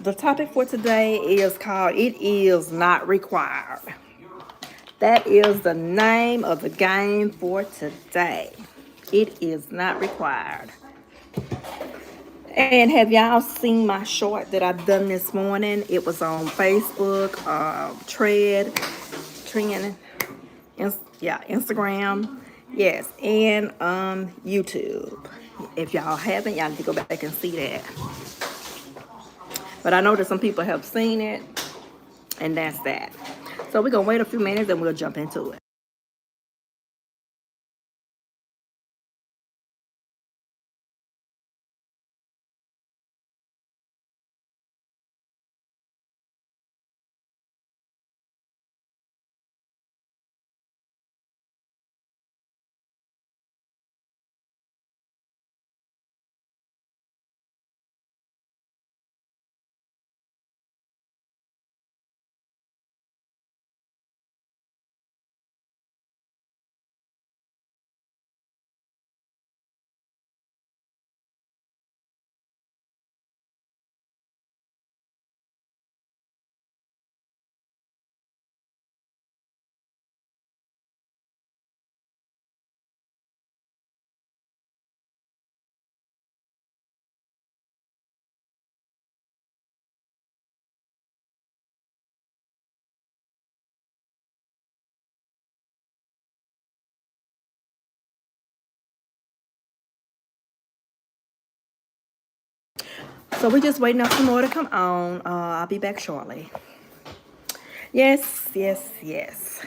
The topic for today is called It Is Not Required. That is the name of the game for today. It is not required. And have y'all seen my short that I've done this morning? It was on Facebook, Trend, Instagram, yes, and YouTube. If y'all haven't, y'all need to go back and see that. But I know that some people have seen it, and that's that. So we're going to wait a few minutes and we'll jump into it. So we're just waiting on some more to come on. I'll be back shortly. Yes, yes, yes.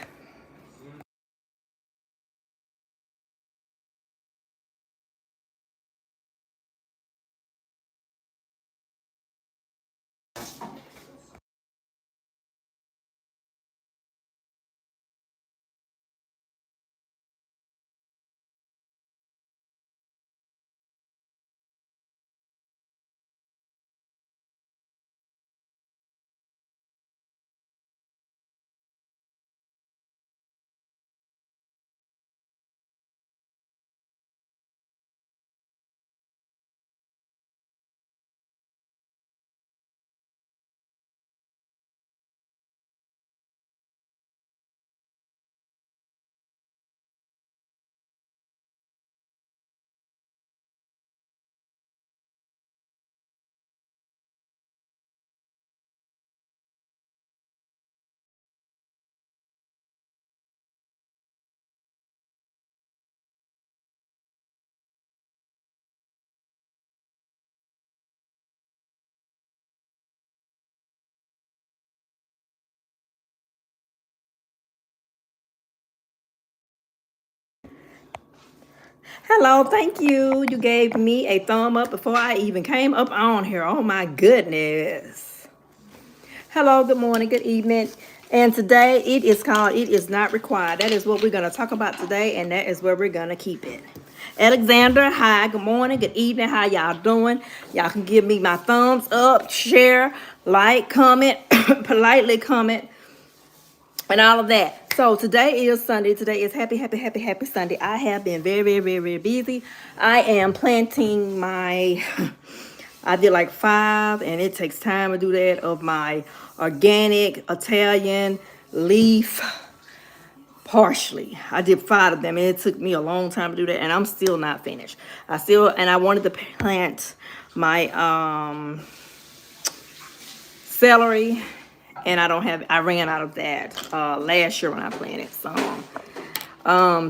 Hello, thank you. You gave me a thumb up before I even came up on here. Oh my goodness. Hello, good morning, good evening. And today it is called It Is Not Required. That is what we're going to talk about today, and that is where we're going to keep it. Alexander, hi, good morning, good evening. How y'all doing? Y'all can give me my thumbs up, share, like, comment, politely comment, and all of that. So today is Sunday. Today is happy Sunday. I have been very busy. I am planting my I did like 5, and it takes time to do that, of my organic Italian leaf partially. I did 5 of them, and it took me a long time to do that, and I'm still not finished. I wanted to plant my celery, and I ran out of that last year when I planted some.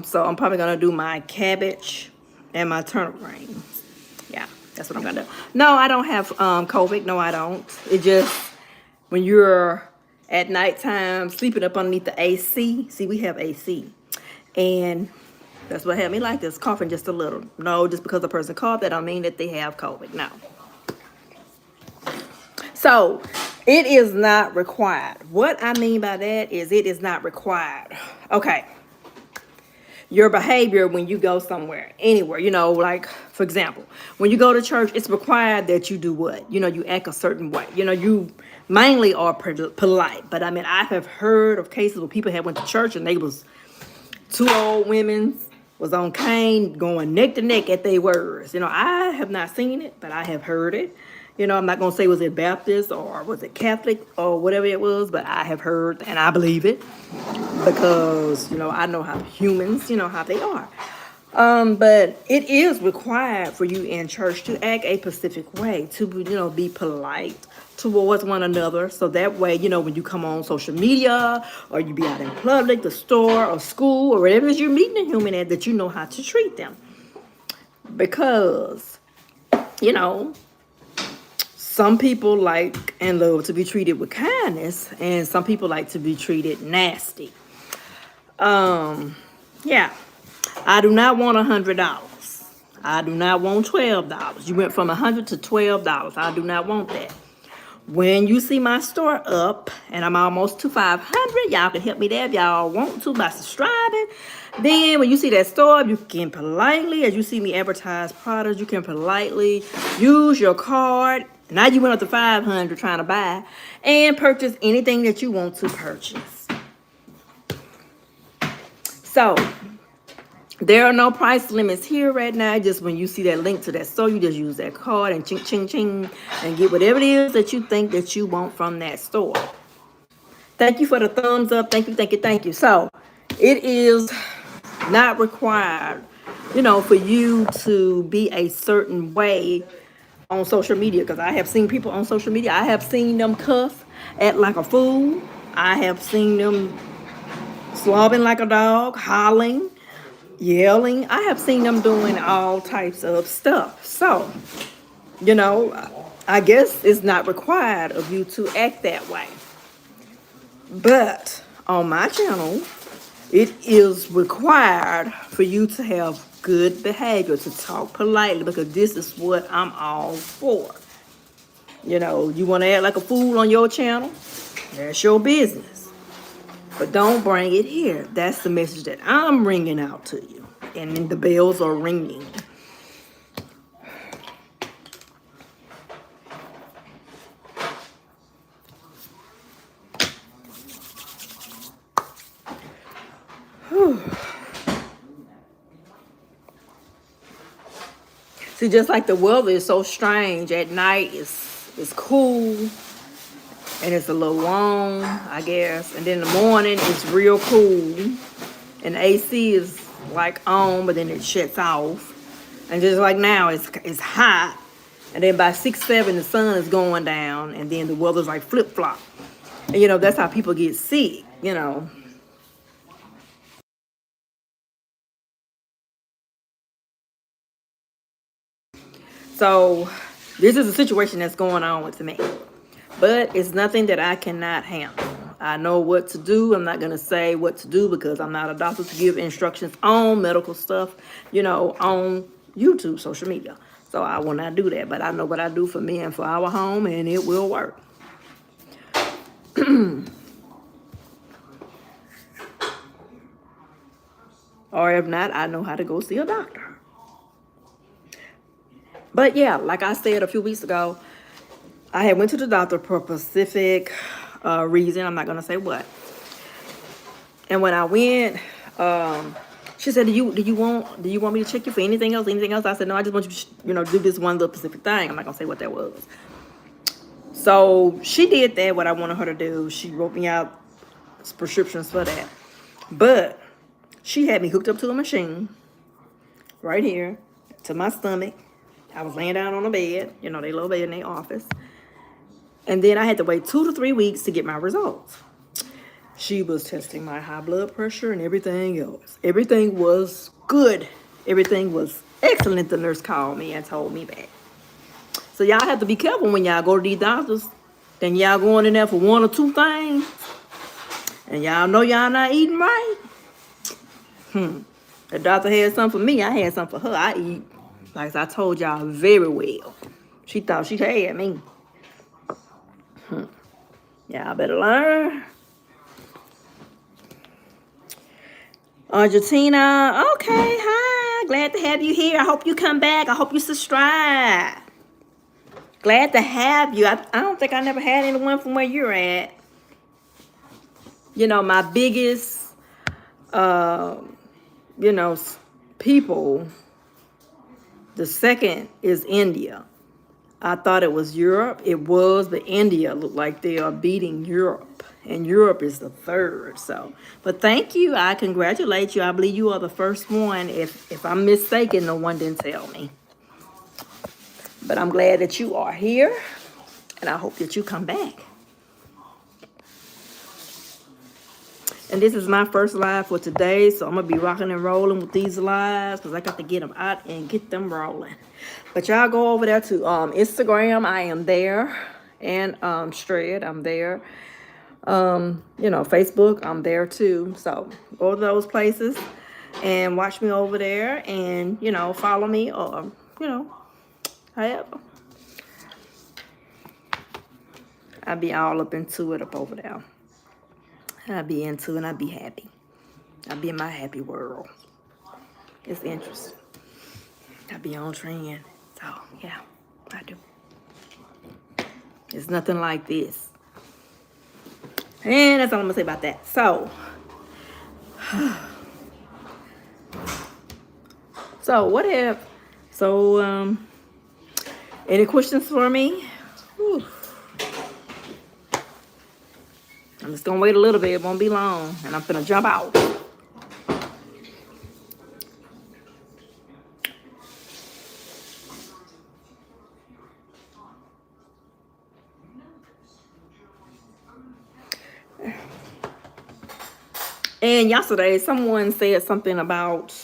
So I'm probably gonna do my cabbage and my turnip greens. Yeah, that's what I'm gonna do. No, I don't have COVID. No, I don't. It just, when you're at nighttime sleeping up underneath the AC. See, we have AC, and that's what had me like this, coughing just a little. No, just because a person coughed, that don't mean that they have COVID. No. So it is not required. What I mean by that is it is not required. Okay. Your behavior when you go somewhere, anywhere, like, for example, when you go to church, it's required that you do what? You act a certain way. You mainly are polite. But I mean, I have heard of cases where people had went to church and they was 2 old women was on cane going neck to neck at their words. I have not seen it, but I have heard it. You know, I'm not going to say was it Baptist or was it Catholic or whatever it was, but I have heard and I believe it because, you know, I know how humans, you know, how they are. But it is required for you in church to act a specific way, to, you know, be polite towards one another. So that way, you know, when you come on social media or you be out in public, the store or school or wherever it is you're meeting a human at, that you know how to treat them. Because, you know, some people like and love to be treated with kindness, and some people like to be treated nasty. Yeah. I do not want $100. I do not want $12. You went from $100 to $12. I do not want that. When you see my store up and I'm almost to 500, y'all can help me there if y'all want to by subscribing. Then when you see that store, you can politely, as you see me advertise products, you can politely use your card. Now you went up to 500 trying to buy and purchase anything that you want to purchase. So there are no price limits here right now. Just when you see that link to that store, you just use that card and ching, ching, ching, and get whatever it is that you think that you want from that store. Thank you for the thumbs up. Thank you, thank you, thank you. So it is not required, you know, for you to be a certain way on social media. Because I have seen people on social media, I have seen them cuss, act like a fool. I have seen them slobbing like a dog, hollering, yelling. I have seen them doing all types of stuff. So, you know, I guess it's not required of you to act that way. But on my channel, it is required for you to have good behavior, to talk politely, because this is what I'm all for. You know, you want to act like a fool on your channel? That's your business. But don't bring it here. That's the message that I'm ringing out to you. And then the bells are ringing. Whew. See, just like the weather is so strange. At night it's cool and it's a little warm, I guess. And then in the morning it's real cool. And the AC is like on, but then it shuts off. And just like now, it's hot. And then by 6, 7, the sun is going down. And then the weather's like flip-flop. And, you know, that's how people get sick, you know. So this is a situation that's going on with me. But it's nothing that I cannot handle. I know what to do. I'm not going to say what to do because I'm not a doctor to give instructions on medical stuff, you know, on YouTube, social media. So I will not do that. But I know what I do for me and for our home, and it will work. Or if not, I know how to go see a doctor. But yeah, like I said a few weeks ago, I had went to the doctor for a specific reason. I'm not going to say what. And when I went, she said, do you want me to check you for anything else? Anything else? I said, no, I just want you to, you know, do this one little specific thing. I'm not going to say what that was. So she did that, what I wanted her to do. She wrote me out prescriptions for that. But she had me hooked up to a machine right here to my stomach. I was laying down on a bed, you know, they little bed in their office. And then I had to wait 2 to 3 weeks to get my results. She was testing my high blood pressure and everything else. Everything was good. Everything was excellent. The nurse called me and told me that. So y'all have to be careful when y'all go to these doctors. Then y'all going in there for 1 or 2 things. And y'all know y'all not eating right. The doctor had something for me. I had something for her. I eat, like I told y'all, very well. She thought she had me. Y'all better learn. Argentina, okay, hi. Glad to have you here. I hope you come back. I hope you subscribe. Glad to have you. I don't think I never had anyone from where you're at. You know, my biggest, you know, people, the second is India. I thought it was Europe. It was, but India looked like they are beating Europe. And Europe is the third. So, but thank you. I congratulate you. I believe you are the first one. If I'm mistaken, no one didn't tell me. But I'm glad that you are here. And I hope that you come back. And this is my first live for today, so I'm going to be rocking and rolling with these lives because I got to get them out and get them rolling. But y'all go over there to Instagram. I am there. And Shred, I'm there. Facebook, I'm there too. So go to those places and watch me over there and, follow me or, however. I'll be all up into it up over there. I'll be into it and I'll be happy. I'll be in my happy world. It's interesting. I'll be on trend. So, yeah, I do. It's nothing like this. And that's all I'm going to say about that. Any questions for me? Whew. I'm just going to wait a little bit. It won't be long. And I'm going to jump out. And yesterday, someone said something about,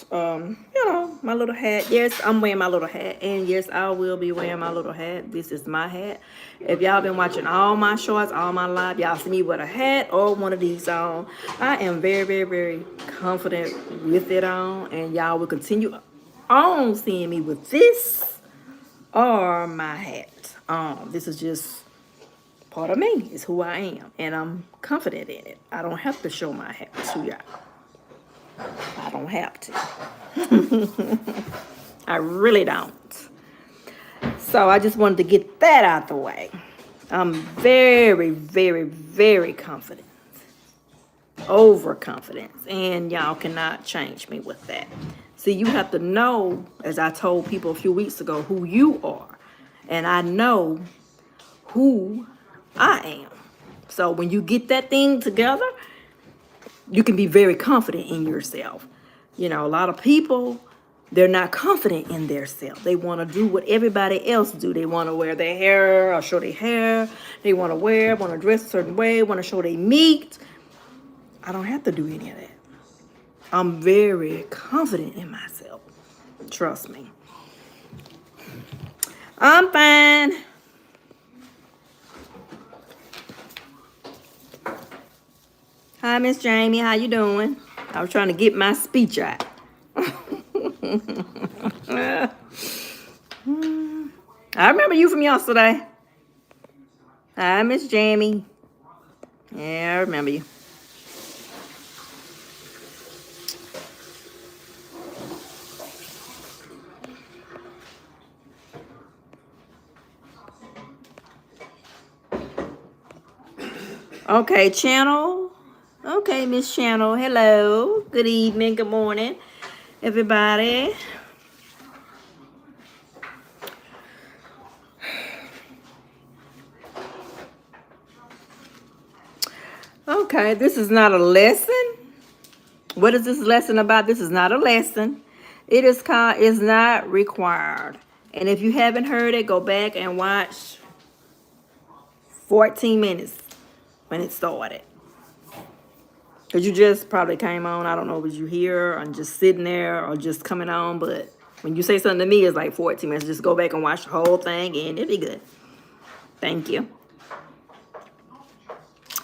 my little hat. Yes, I'm wearing my little hat. And yes, I will be wearing my little hat. This is my hat. If y'all been watching all my shorts, all my live, y'all see me with a hat or one of these on. I am very, very, very confident with it on. And y'all will continue on seeing me with this or my hat. This is just part of me. It's who I am. And I'm confident in it. I don't have to show my hat to y'all. I don't have to. I really don't. So I just wanted to get that out the way. I'm very, very, very confident. Overconfident. And y'all cannot change me with that. See, you have to know, as I told people a few weeks ago, who you are. And I know who I am. So when you get that thing together, you can be very confident in yourself. A lot of people, they're not confident in their self. They want to do what everybody else do. They want to wear their hair or show their hair. They want to dress a certain way, want to show their meat. I don't have to do any of that. I'm very confident in myself. Trust me. I'm fine. Hi, Miss Jamie. How you doing? I was trying to get my speech out. I remember you from yesterday. Hi, Miss Jamie. Yeah, I remember you. Okay, Channel. Okay, Miss Channel. Hello. Good evening. Good morning, everybody. Okay, this is not a lesson. What is this lesson about? This is not a lesson. It is called "It's Not Required." And if you haven't heard it, go back and watch 14 minutes when it started. Because you just probably came on. I don't know, was you here or just sitting there or just coming on. But when you say something to me, it's like 14 minutes. Just go back and watch the whole thing and it'll be good. Thank you.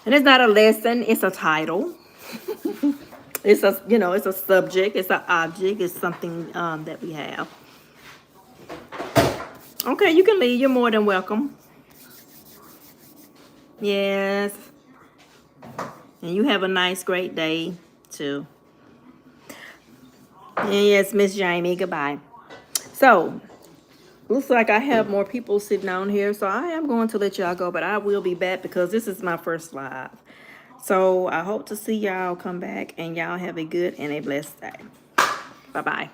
And it's not a lesson. It's a title. It's a subject. It's an object. It's something that we have. Okay, you can leave. You're more than welcome. Yes. And you have a nice, great day, too. And yes, Miss Jamie, goodbye. So, looks like I have more people sitting down here, so I am going to let y'all go, but I will be back because this is my first live. So, I hope to see y'all come back, and y'all have a good and a blessed day. Bye-bye.